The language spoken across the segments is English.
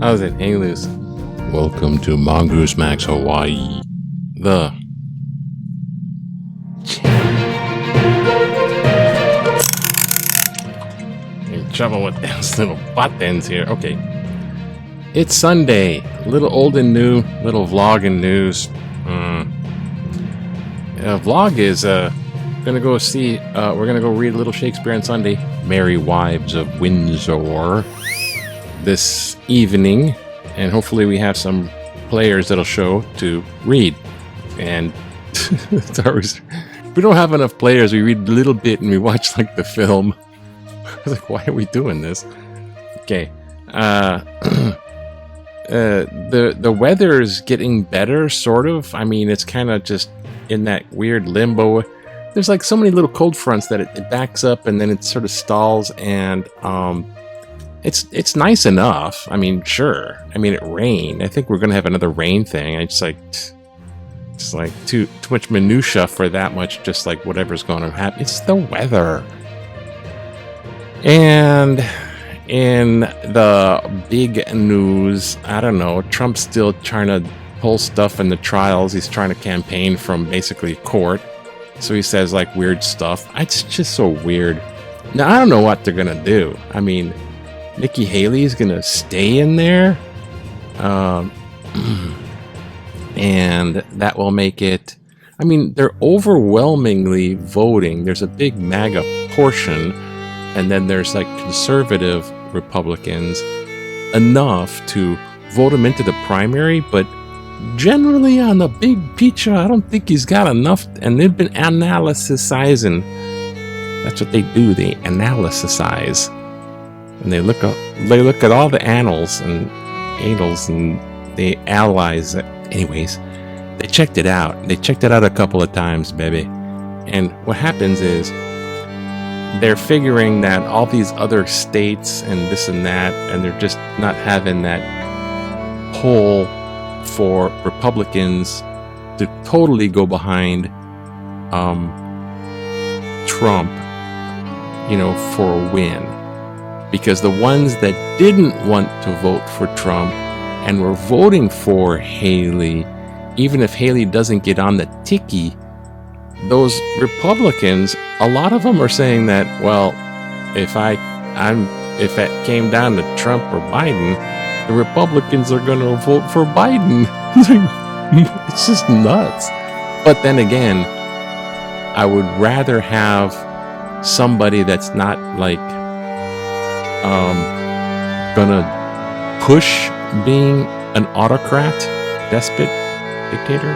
How's it? Hang loose. Welcome to Mongoose Max Hawaii. In trouble with those little buttons here. Okay. It's Sunday. Little old and new. Little vlog and news. Vlog is gonna go see. We're gonna go read a little Shakespeare on Sunday. Merry Wives of Windsor. This evening, and hopefully we have some players that'll show to read. And it's always, if we don't have enough players, we read a little bit and we watch like the film. I was like, why are we doing this? Okay. The weather is getting better, sort of. I mean, it's kind of just in that weird limbo. There's like so many little cold fronts that it backs up and then it sort of stalls, and it's nice enough. I mean, sure. I mean, it rained. I think we're gonna have another rain thing. It's like too much minutia for that much. Just like whatever's going to happen. It's the weather. And in the big news, I don't know. Trump's still trying to pull stuff in the trials. He's trying to campaign from basically court. So he says like weird stuff. It's just so weird. Now I don't know what they're gonna do. I mean, Nikki Haley is gonna stay in there, and that will make it. I mean, they're overwhelmingly voting. There's a big MAGA portion, and then there's like conservative Republicans enough to vote him into the primary. But generally, on the big picture, I don't think he's got enough. And they've been analysizing. That's what they do. They analysize. And they look at all the annals and they analyze it. Anyways, they checked it out. They checked it out a couple of times, baby. And what happens is they're figuring that all these other states and this and that, and they're just not having that pull for Republicans to totally go behind Trump, for a win. Because the ones that didn't want to vote for Trump and were voting for Haley, even if Haley doesn't get on the ticket, those Republicans, a lot of them are saying that, well, if it came down to Trump or Biden, the Republicans are going to vote for Biden. It's just nuts. But then again, I would rather have somebody that's not like gonna push being an autocrat, despot, dictator.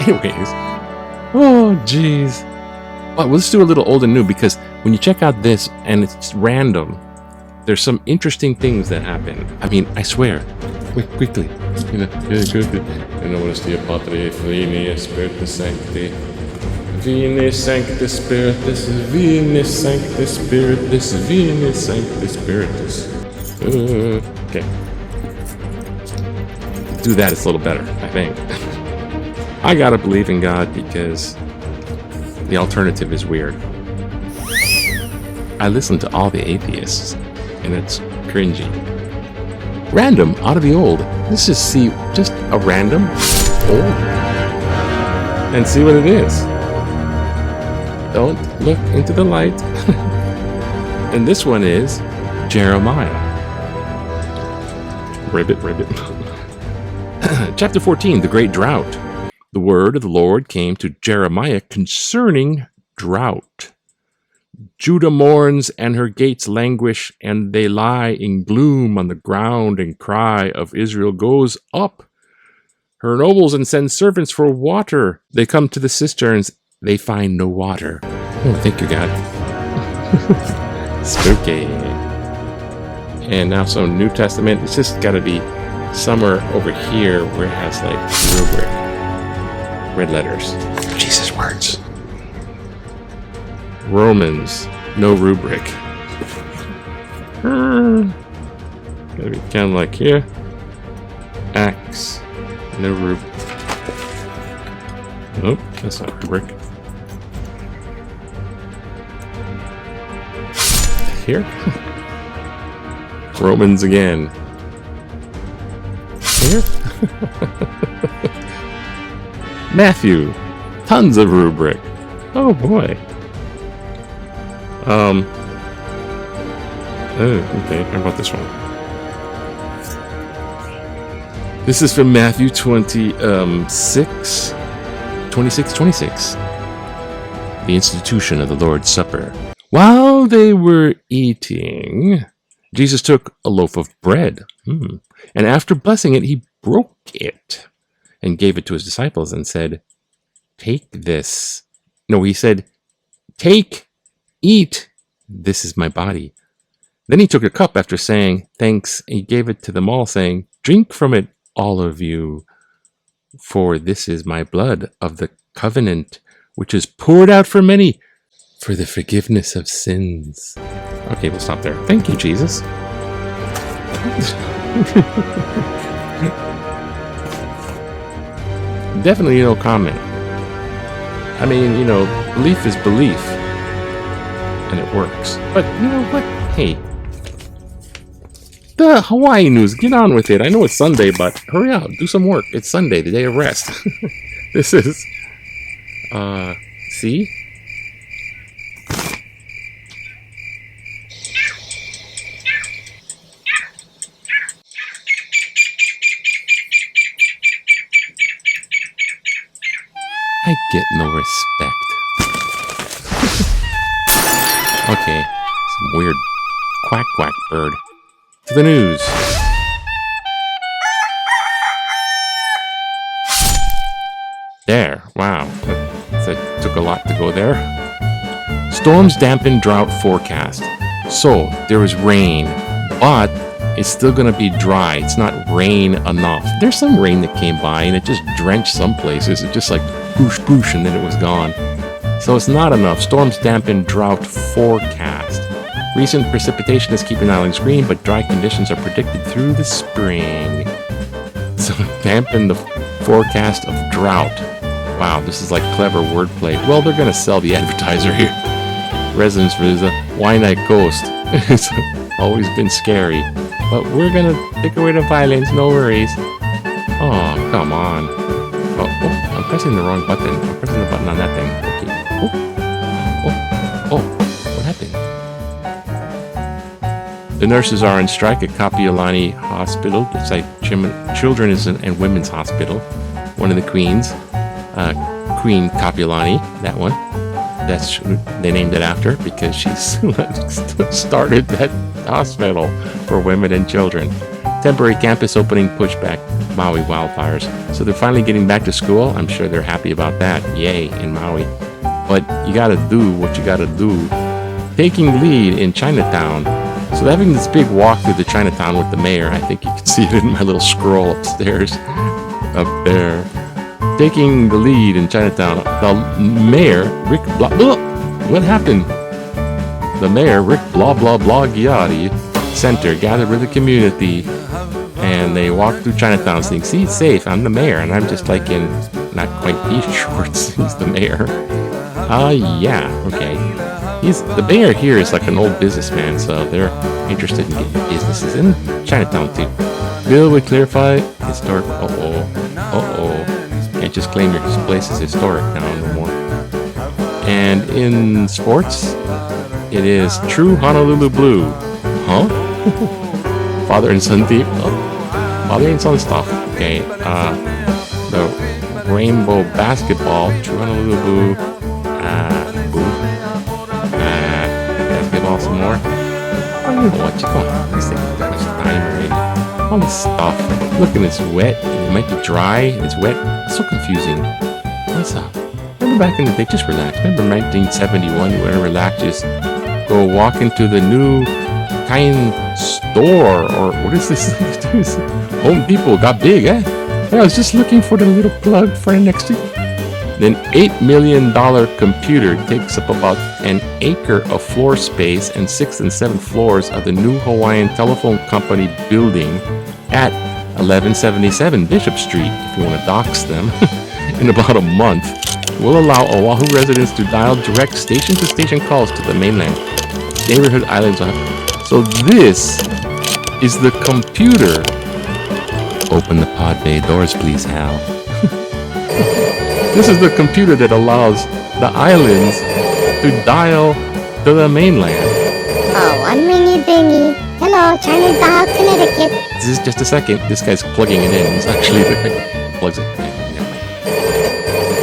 Anyways, oh geez. Well, let's do a little old and new, because when you check out this and it's random, there's some interesting things that happen. I mean, I swear, quickly. Patri, Filii, Spiritus Sancti. Vini Sanctus Spiritus, Vini Sanctus Spiritus, Vini Sanctus Spiritus. Okay. Do that, it's a little better, I think. I gotta believe in God because the alternative is weird. I listen to all the atheists, and it's cringy. Random, out of the old. Let's just see, just a random old, and see what it is. Don't look into the light. And this one is Jeremiah. Ribbit. Chapter 14, the Great Drought. The word of the Lord came to Jeremiah concerning drought. Judah mourns, and her gates languish, and they lie in gloom on the ground, and cry of Israel goes up. Her nobles and send servants for water. They come to the cisterns. They find no water. Oh, thank you, God. Spooky. And now some New Testament. It's just got to be somewhere over here where it has like rubric. Red letters. Jesus words. Romans. No rubric. Gotta be kind of like here. Acts. No rubric. Nope, that's not rubric. Here. Romans again. Here. Matthew. Tons of rubric. Oh boy. Oh, okay. How about this one? This is from Matthew 26. The institution of the Lord's Supper. While they were eating, Jesus took a loaf of bread, and after blessing it, he broke it and gave it to his disciples and said, "Take this." No, he said, "Take, eat, this is my body." Then he took a cup after saying thanks. He gave it to them all, saying, "Drink from it, all of you, for this is my blood of the covenant, which is poured out for many for the forgiveness of sins." Okay, we'll stop there. Thank you, Jesus. Definitely no comment. I mean, belief is belief. And it works. But you know what? Hey. The Hawaii news, get on with it. I know it's Sunday, but hurry up. Do some work. It's Sunday, the day of rest. This is... see? I get no respect. Okay, some weird quack quack bird. To the news. There, wow, that took a lot to go there. Storms dampen drought forecast. So, there was rain, but it's still going to be dry. It's not rain enough. There's some rain that came by and it just drenched some places. It just like boosh boosh and then it was gone. So it's not enough. Storms dampen drought forecast. Recent precipitation is keeping islands green, but dry conditions are predicted through the spring. So dampen the forecast of drought. Wow, this is like clever wordplay. Well, they're going to sell the advertiser here. Residents for the Waianae Coast. It's always been scary. But we're going to take away the violence, no worries. Oh, come on. Oh, I'm pressing the wrong button. I'm pressing the button on that thing. Okay. Oh, what happened? The nurses are on strike at Kapiolani Hospital. It's like Children's and Women's Hospital. One of the queens. Queen Kapiolani, that one. They named it after because she started that hospital for women and children. Temporary campus opening pushback, Maui wildfires. So they're finally getting back to school. I'm sure they're happy about that. Yay, in Maui. But you gotta do what you gotta do. Taking lead in Chinatown. So they're having this big walk through the Chinatown with the mayor. I think you can see it in my little scroll upstairs. Up there. Taking the lead in Chinatown. The mayor, Rick Blah... What happened? The mayor, Rick Blah Blah Blah Ghiati Center, gathered with the community. And they walked through Chinatown saying, "See, it's safe. I'm the mayor." And I'm just like in not quite these shorts. He's the mayor. Yeah, okay. The mayor here is like an old businessman, so they're interested in getting businesses in Chinatown too. Bill would clarify historic. Can't just claim your place is historic now no more. And in sports, it is true Honolulu Blue. Huh? Father and son team. Father and son stuff. Okay. The rainbow basketball. True Honolulu Blue. Basketball some more. I don't know what you want. These things have much time already. All this stuff. Look, and it's wet. It might be dry. It's wet. It's so confusing. What's up? Remember back in the day? Just relax. Remember 1971? You want to relax? Just go walk into the new kind store, or what is this? Home Depot got big, eh? I was just looking for the little plug for next week. Then $8 million computer takes up about an acre of floor space and 6th and 7th floors of the new Hawaiian Telephone Company building at 1177 Bishop Street, if you want to dox them, in about a month. Will allow Oahu residents to dial direct station-to-station calls to the mainland. Neighborhood islands. So this is the computer. Open the pod bay doors, please, Hal. This is the computer that allows the islands to dial to the mainland. Oh, one ringy dingy. Hello, Chinatown, Connecticut. This is just a second. This guy's plugging it in. It's actually the guy who plugs it.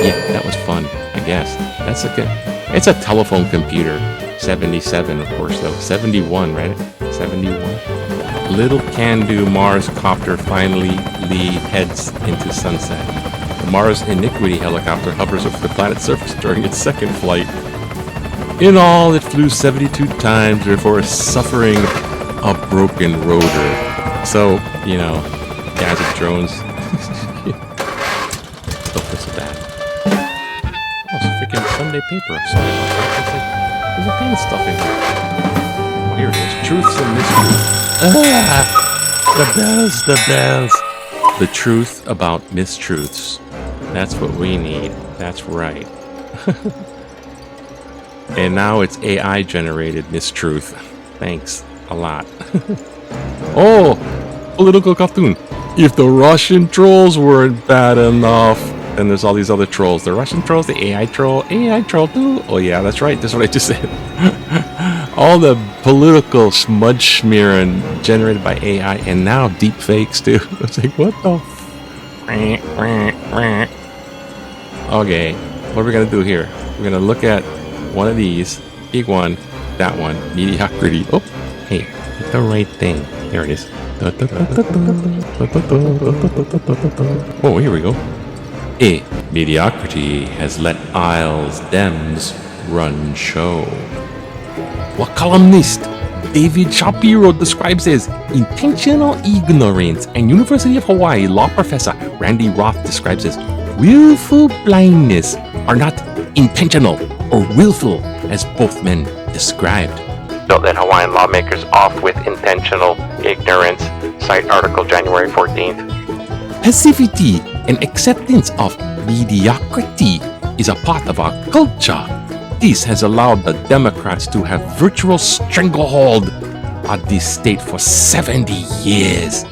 Yeah, that was fun, I guess. That's okay. It's a telephone computer. 77, of course, though. 71, right? 71. Little can-do Mars copter finally heads into sunset. The Mars Iniquity helicopter hovers over the planet's surface during its second flight. In all, it flew 72 times before suffering a broken rotor. So, you know, gadget drones. Don't feel so bad. Oh, it's freaking Sunday paper. I'm sorry about that. It's like, there's all kind of stuff in here. Oh, here it is. Truths and mysteries. The bells, the bells. The truth about mistruths. That's what we need. That's right. And now it's AI generated mistruth. Thanks a lot. Oh, political cartoon. If the Russian trolls weren't bad enough, then there's all these other trolls. The Russian trolls, the AI troll too. Oh yeah, that's right. That's what I just said. All the political smudge smearing generated by AI, and now deep fakes too. It's like, what the? Okay, what are we gonna do here? We're gonna look at one of these, big one, that one, mediocrity. Oh, hey, hit the right thing. There it is. Oh, here we go. Mediocrity has let Isles Dems run show. What columnist David Shapiro describes as intentional ignorance, and University of Hawaii law professor Randy Roth describes as willful blindness are not intentional or willful, as both men described. Don't let Hawaiian lawmakers off with intentional ignorance. Cite article January 14th. Passivity and acceptance of mediocrity is a part of our culture. This has allowed the Democrats to have virtual stranglehold on this state for 70 years.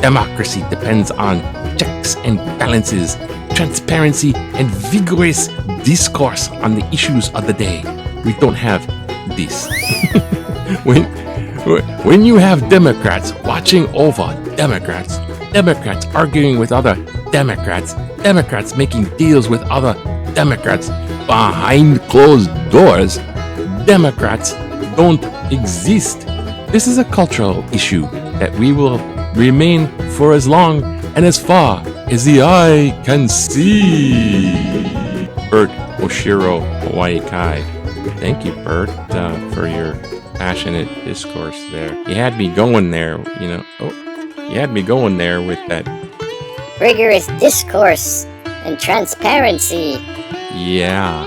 Democracy depends on checks and balances, transparency, and vigorous discourse on the issues of the day. We don't have this. When you have Democrats watching over Democrats, Democrats arguing with other Democrats, Democrats making deals with other Democrats behind closed doors, Democrats don't exist. This is a cultural issue that we will remain for as long and as far as the eye can see. Bert Oshiro Hawaii Kai. Thank you, Bert, for your passionate discourse there. You had me going there, you know. Oh, you had me going there with that Rigorous discourse and transparency. Yeah.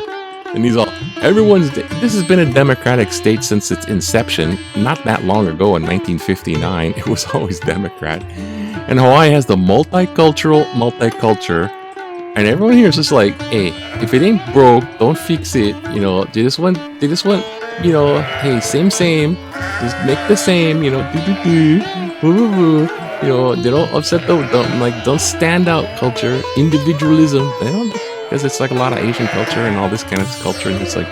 And these all, this has been a democratic state since its inception. Not that long ago in 1959, it was always Democrat. And Hawaii has the multiculture. And everyone here is just like, hey, if it ain't broke, don't fix it. You know, they just want, you know, hey, same, just make the same, you know, you know, they don't upset don't stand out culture, individualism. They don't, because it's like a lot of Asian culture and all this kind of culture, and it's like,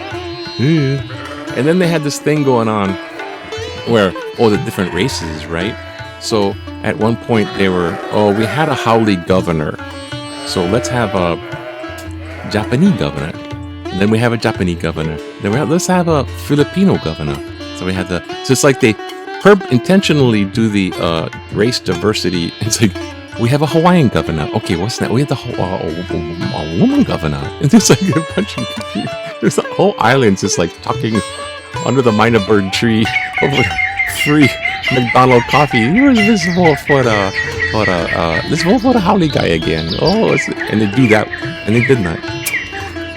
and then they had this thing going on where, the different races, right? So at one point they were, we had a haole governor, so let's have a Japanese governor, and then we have a Japanese governor, then let's have a Filipino governor. So we had so it's like they intentionally do the race diversity. It's like, we have a Hawaiian governor. Okay, what's that? We have a woman governor. And there's like a bunch of, there's a whole island just like talking under the minor bird tree over free McDonald coffee. Here's this vote for the let's vote for the Howley guy again. Oh, and they do that, and they did not.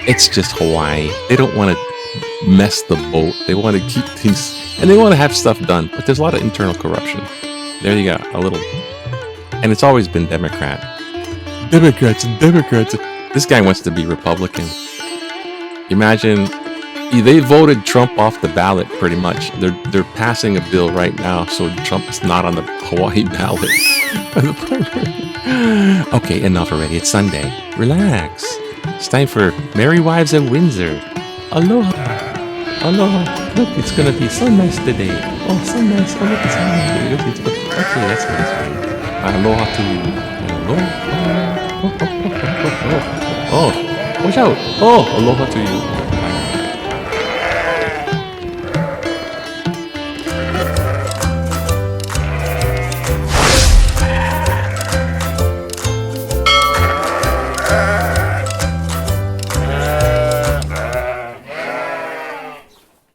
It's just Hawaii. They don't want to mess the boat. They want to keep things, and they want to have stuff done. But there's a lot of internal corruption. There you go, a little, and it's always been Democrats. This guy wants to be Republican. Imagine they voted Trump off the ballot pretty much. They're passing a bill right now, so Trump is not on the Hawaii ballot. Okay, enough already. It's Sunday. Relax. It's time for Merry Wives at Windsor. Aloha. Aloha. Look, it's gonna be so nice today. Oh, so nice. Oh, look, it's nice. Look, okay, that's nice. Aloha to you. Aloha. Oh, watch out. Oh, aloha to you.